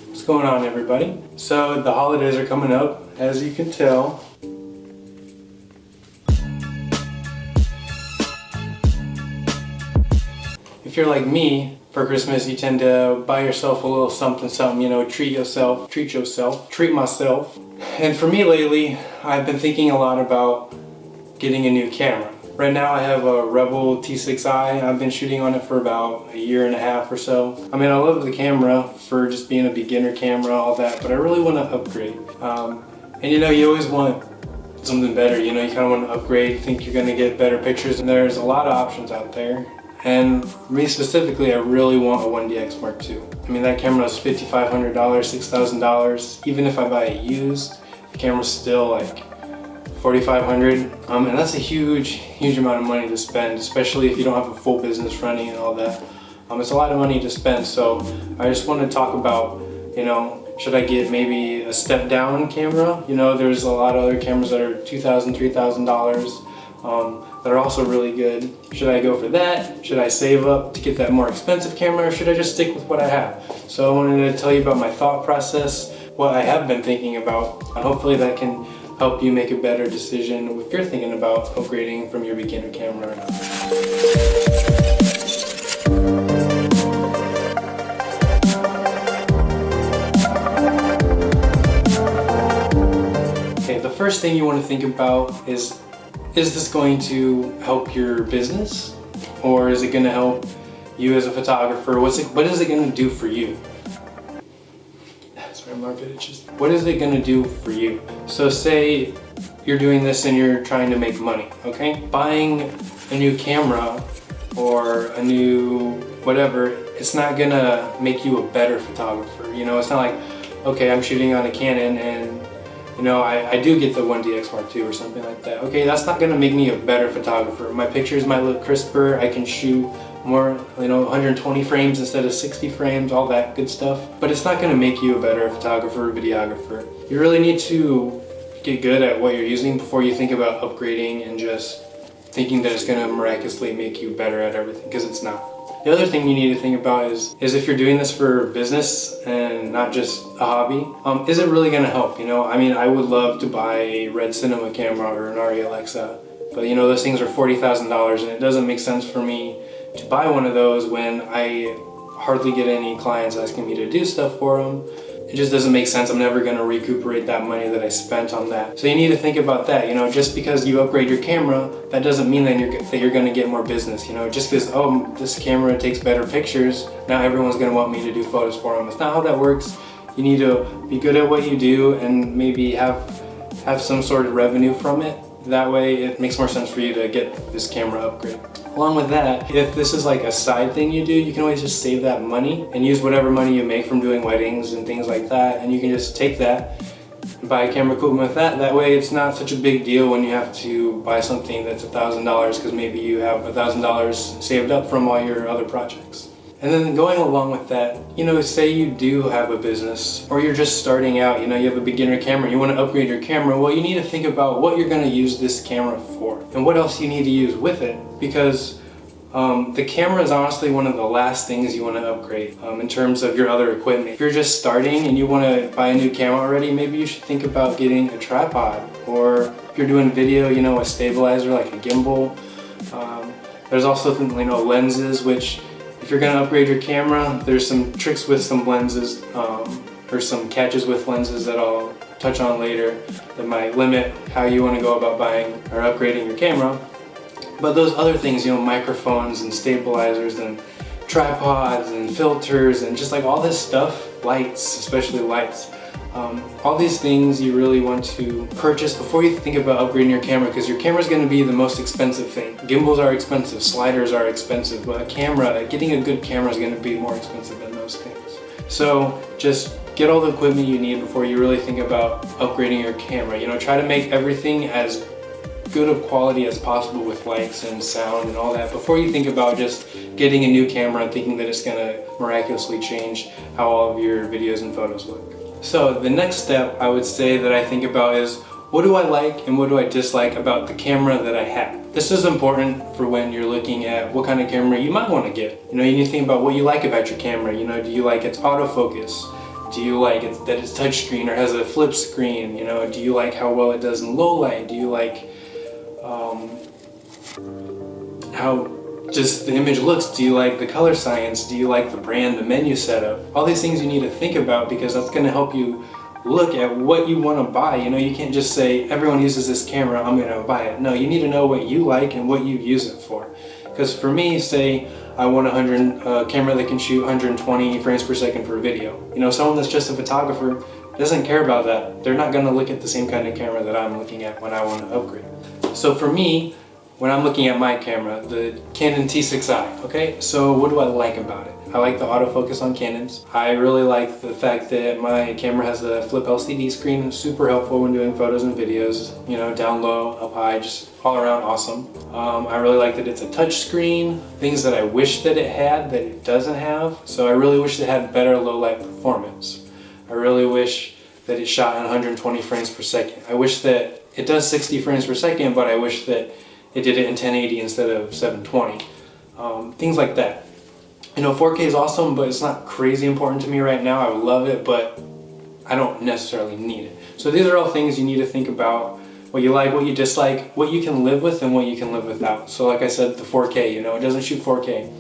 What's going on, everybody? So the holidays are coming up, as you can tell. If you're like me, for Christmas you tend to buy yourself a little something, you know, treat myself. And for me lately, I've been thinking a lot about getting a new camera. Right now I have a Rebel T6i. I've been shooting on it for about a year and a half or so. I mean, I love the camera for just being a beginner camera, all that, but I really want to upgrade. And you know, you always want something better, you know, you kind of want to upgrade, think you're going to get better pictures, and there's a lot of options out there. And me specifically, I really want a 1DX Mark II. I mean, that camera is $5,500, $6,000. Even if I buy it used, the camera's still like $4,500. And that's a huge amount of money to spend, especially if you don't have a full business running and all that. It's a lot of money to spend, so I just want to talk about, you know, should I get maybe a step down camera? You know, there's a lot of other cameras that are $2,000, $3,000. That are also really good. Should I go for that? Should I save up to get that more expensive camera, or should I just stick with what I have? So I wanted to tell you about my thought process, what I have been thinking about, and hopefully that can help you make a better decision if you're thinking about upgrading from your beginner camera or not. Okay, the first thing you want to think about is this going to help your business, or is it going to help you as a photographer? What is it going to do for you? Sorry, my armpit itches. What is it going to do for you? So say you're doing this and you're trying to make money, okay? Buying a new camera or a new whatever, it's not going to make you a better photographer. You know, it's not like, okay, I'm shooting on a Canon and you know, I do get the 1DX Mark II or something like that. Okay, that's not gonna make me a better photographer. My pictures might look crisper, I can shoot more, you know, 120 frames instead of 60 frames, all that good stuff. But it's not gonna make you a better photographer or videographer. You really need to get good at what you're using before you think about upgrading and just thinking that it's gonna miraculously make you better at everything, because it's not. The other thing you need to think about is if you're doing this for business and not just a hobby, is it really gonna help? You know, I mean, I would love to buy a Red Cinema camera or an Arri Alexa, but you know, those things are $40,000 and it doesn't make sense for me to buy one of those when I hardly get any clients asking me to do stuff for them. It just doesn't make sense. I'm never going to recuperate that money that I spent on that. So you need to think about that. You know, just because you upgrade your camera, that doesn't mean that you're going to get more business. You know, just because, oh, this camera takes better pictures, now everyone's going to want me to do photos for them. It's not how that works. You need to be good at what you do and maybe have some sort of revenue from it. That way it makes more sense for you to get this camera upgrade. Along with that, if this is like a side thing you do, you can always just save that money and use whatever money you make from doing weddings and things like that, and you can just take that and buy a camera equipment with that. That way it's not such a big deal when you have to buy something that's $1,000 because maybe you have $1,000 saved up from all your other projects. And then going along with that, you know, say you do have a business or you're just starting out, you know, you have a beginner camera, you want to upgrade your camera, well, you need to think about what you're going to use this camera for and what else you need to use with it, because the camera is honestly one of the last things you want to upgrade in terms of your other equipment. If you're just starting and you want to buy a new camera already, maybe you should think about getting a tripod, or if you're doing video, you know, a stabilizer like a gimbal. There's also, you know, lenses, which if you're going to upgrade your camera, there's some tricks with some lenses, or some catches with lenses that I'll touch on later that might limit how you want to go about buying or upgrading your camera. But those other things, you know, microphones and stabilizers and tripods and filters and just like all this stuff, lights, especially lights, all these things you really want to purchase before you think about upgrading your camera, because your camera is going to be the most expensive thing. Gimbals are expensive, sliders are expensive, but getting a good camera is going to be more expensive than those things. So just get all the equipment you need before you really think about upgrading your camera. You know, try to make everything as good of quality as possible with lights and sound and all that before you think about just getting a new camera and thinking that it's going to miraculously change how all of your videos and photos look. So the next step I would say that I think about is, what do I like and what do I dislike about the camera that I have? This is important for when you're looking at what kind of camera you might want to get. You know, you need to think about what you like about your camera. You know, do you like its autofocus? Do you like that it's touchscreen or has a flip screen? You know, do you like how well it does in low light? Do you like how just the image looks? Do you like the color science? Do you like the brand, the menu setup? All these things you need to think about, because that's going to help you look at what you want to buy. You know, you can't just say everyone uses this camera, I'm going to buy it. No, you need to know what you like and what you use it for. Because for me, say I want a camera that can shoot 120 frames per second for video. You know, someone that's just a photographer doesn't care about that. They're not going to look at the same kind of camera that I'm looking at when I want to upgrade. So for me, when I'm looking at my camera, the Canon T6i, okay? So what do I like about it? I like the autofocus on Canons. I really like the fact that my camera has a flip LCD screen. It's super helpful when doing photos and videos. You know, down low, up high, just all around awesome. I really like that it's a touch screen. Things that I wish that it had that it doesn't have. So I really wish it had better low light performance. I really wish that it shot at 120 frames per second. I wish that it does 60 frames per second, but I wish that it did it in 1080 instead of 720. Things like that. You know, 4K is awesome, but it's not crazy important to me right now. I would love it, but I don't necessarily need it. So these are all things you need to think about. What you like, what you dislike, what you can live with, and what you can live without. So like I said, the 4K, you know, it doesn't shoot 4K.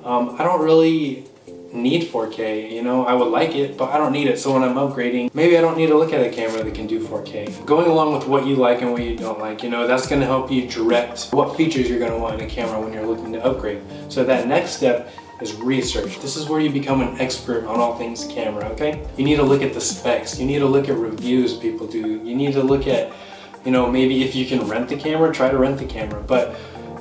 I don't really need 4K, you know, I would like it, but I don't need it. So when I'm upgrading, maybe I don't need to look at a camera that can do 4K. Going along with what you like and what you don't like, you know, that's going to help you direct what features you're going to want in a camera when you're looking to upgrade. So that next step is research. This is where you become an expert on all things camera, okay? You need to look at the specs. You need to look at reviews people do. You need to look at, you know, maybe if you can rent the camera, try to rent the camera. But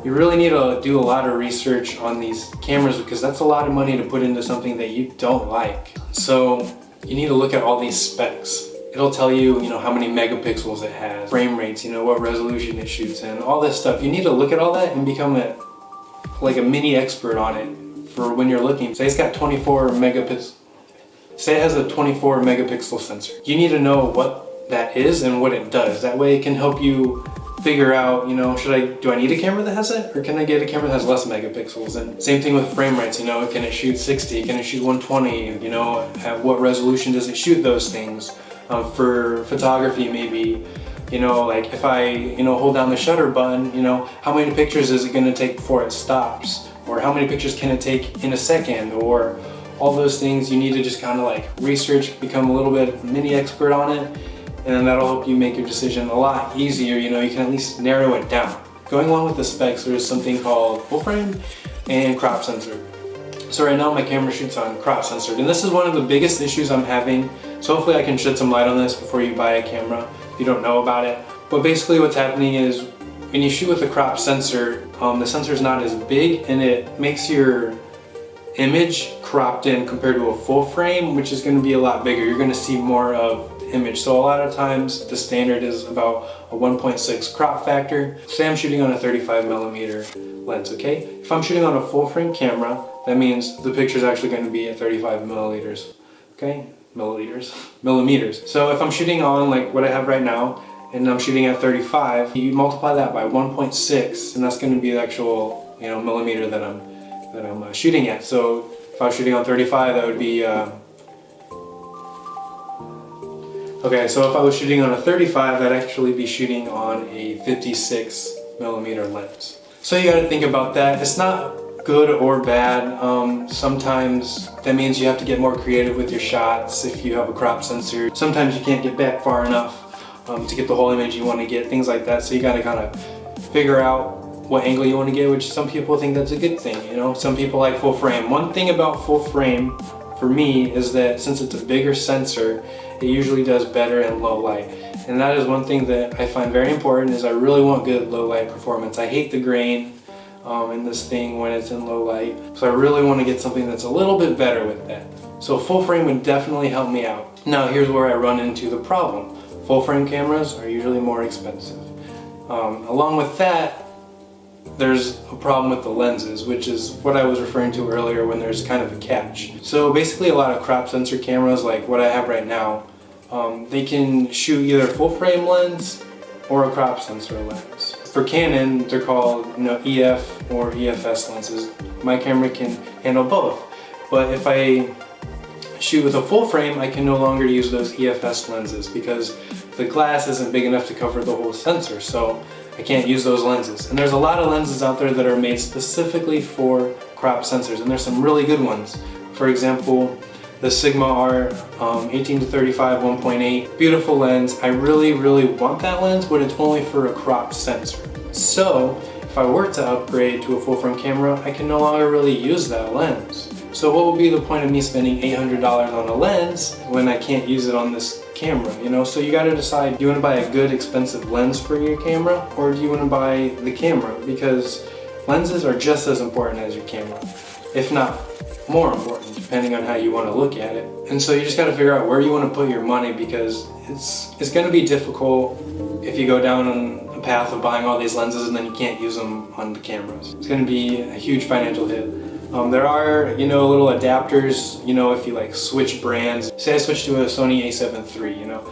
you really need to do a lot of research on these cameras, because that's a lot of money to put into something that you don't like. So you need to look at all these specs. It'll tell you, you know, how many megapixels it has, frame rates, you know, what resolution it shoots in, all this stuff. You need to look at all that and become like a mini expert on it for when you're looking. Say it's got 24 megapixels. Say it has a 24 megapixel sensor. You need to know what that is and what it does. That way it can help you figure out, you know, do I need a camera that has it, or can I get a camera that has less megapixels? And same thing with frame rates, you know, can it shoot 60, can it shoot 120, you know, at what resolution does it shoot those things? For photography, maybe, you know, like if I, you know, hold down the shutter button, you know, how many pictures is it going to take before it stops? Or how many pictures can it take in a second? Or all those things you need to just kind of like research, become a little bit mini expert on it, and then that'll help you make your decision a lot easier. You know, you can at least narrow it down. Going along with the specs, there's something called full frame and crop sensor. So right now my camera shoots on crop sensor, and this is one of the biggest issues I'm having. So hopefully I can shed some light on this before you buy a camera if you don't know about it. But basically what's happening is when you shoot with a crop sensor, the sensor is not as big, and it makes your image cropped in compared to a full frame, which is going to be a lot bigger. You're going to see more of the image. So a lot of times the standard is about a 1.6 crop factor. Say I'm shooting on a 35mm lens, okay? If I'm shooting on a full frame camera, that means the picture is actually going to be at 35 milliliters, okay? Millimeters. So if I'm shooting on like what I have right now, and I'm shooting at 35, you multiply that by 1.6, and that's going to be the actual, you know, millimeter that I'm shooting at. So if I was shooting on 35, that would be okay. So if I was shooting on a 35, that'd actually be shooting on a 56mm lens. So you got to think about that. It's not good or bad. Sometimes that means you have to get more creative with your shots if you have a crop sensor. Sometimes you can't get back far enough to get the whole image you want to get, things like that. So you got to kind of figure out what angle you want to get, which some people think that's a good thing, you know. Some people like full frame. One thing about full frame for me is that since it's a bigger sensor, it usually does better in low light. And that is one thing that I find very important, is I really want good low light performance. I hate the grain in this thing when it's in low light. So I really want to get something that's a little bit better with that. So full frame would definitely help me out. Now here's where I run into the problem. Full frame cameras are usually more expensive. Along with that, there's a problem with the lenses, which is what I was referring to earlier when there's kind of a catch. So basically a lot of crop sensor cameras like what I have right now, they can shoot either full frame lens or a crop sensor lens. for Canon, they're called, you know, EF or EFS lenses. My camera can handle both. But if I shoot with a full frame, I can no longer use those EFS lenses because the glass isn't big enough to cover the whole sensor, so I can't use those lenses. And there's a lot of lenses out there that are made specifically for crop sensors, and there's some really good ones. For example, the Sigma R 18 to 35 1.8, beautiful lens. I really want that lens, but it's only for a crop sensor. So if I were to upgrade to a full frame camera, I can no longer really use that lens. So what would be the point of me spending $800 on a lens when I can't use it on this camera, you know? So you gotta decide, do you wanna buy a good expensive lens for your camera, or do you wanna buy the camera? Because lenses are just as important as your camera, if not more important, depending on how you wanna look at it. And so you just gotta figure out where you wanna put your money, because it's gonna be difficult if you go down on a path of buying all these lenses and then you can't use them on the cameras. It's gonna be a huge financial hit. There are, you know, little adapters, you know, if you like switch brands. Say I switch to a Sony a7 III, you know,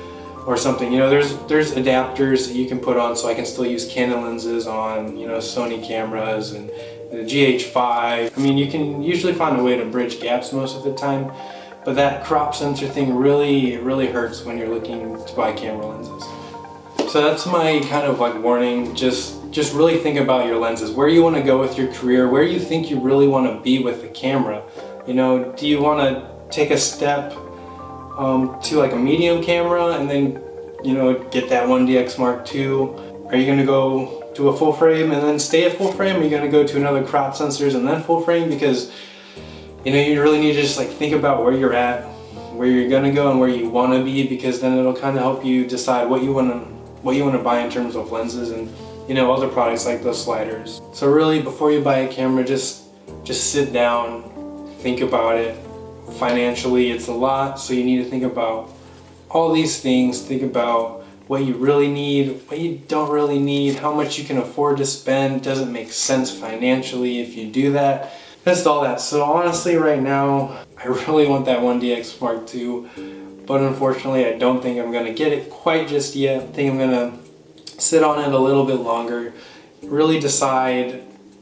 or something. You know, there's adapters that you can put on so I can still use Canon lenses on, you know, Sony cameras and the GH5. I mean, you can usually find a way to bridge gaps most of the time, but that crop sensor thing really hurts when you're looking to buy camera lenses. So that's my kind of like warning. Just really think about your lenses, where you want to go with your career, where you think you really want to be with the camera. You know, do you want to take a step to like a medium camera and then, you know, get that 1DX Mark II? Are you going to go to a full frame and then stay at full frame? Are you going to go to another crop sensors and then full frame? Because, you know, you really need to just like think about where you're at, where you're going to go and where you want to be, because then it'll kind of help you decide what you want to buy in terms of lenses and, you know, other products like those sliders. So really, before you buy a camera, just sit down, think about it. Financially, it's a lot, so you need to think about all these things. Think about what you really need, what you don't really need, how much you can afford to spend. Does it make sense financially if you do that? Just all that. So honestly, right now, I really want that 1DX Mark II, but unfortunately, I don't think I'm gonna get it quite just yet. I think I'm gonna sit on it a little bit longer, really decide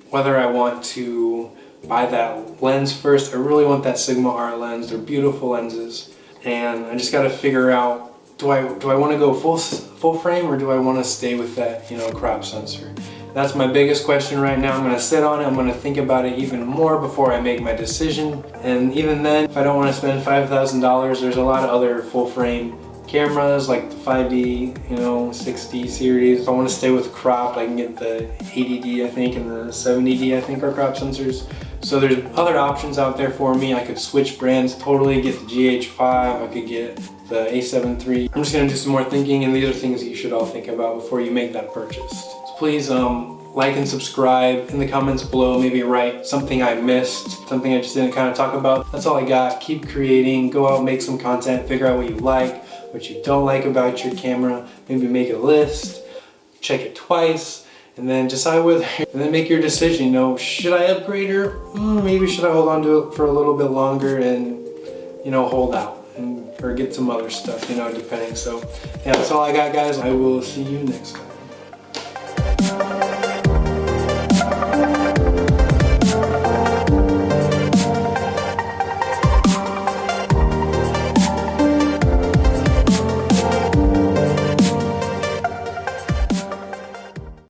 whether I want to buy that lens first. I really want that Sigma R lens. They're beautiful lenses, and I just got to figure out, do I want to go full frame, or do I want to stay with that, you know, crop sensor? That's my biggest question right now. I'm going to sit on it. I'm going to think about it even more before I make my decision. And even then, if I don't want to spend $5,000, there's a lot of other full frame cameras like the 5D, you know, 6D series. If I want to stay with cropped, I can get the 80D, I think, and the 70D, I think, are crop sensors. So there's other options out there for me. I could switch brands totally, get the GH5, I could get the a7 III. I'm just going to do some more thinking, and these are things that you should all think about before you make that purchase. So please like and subscribe. In the comments below, maybe write something I missed, something I just didn't kind of talk about. That's all I got. Keep creating, go out, make some content, figure out what you like, what you don't like about your camera, maybe make a list, check it twice, and then decide whether, and then make your decision, you know, should I upgrade or maybe should I hold on to it for a little bit longer and, you know, hold out or get some other stuff, you know, depending. So yeah, that's all I got, guys. I will see you next time.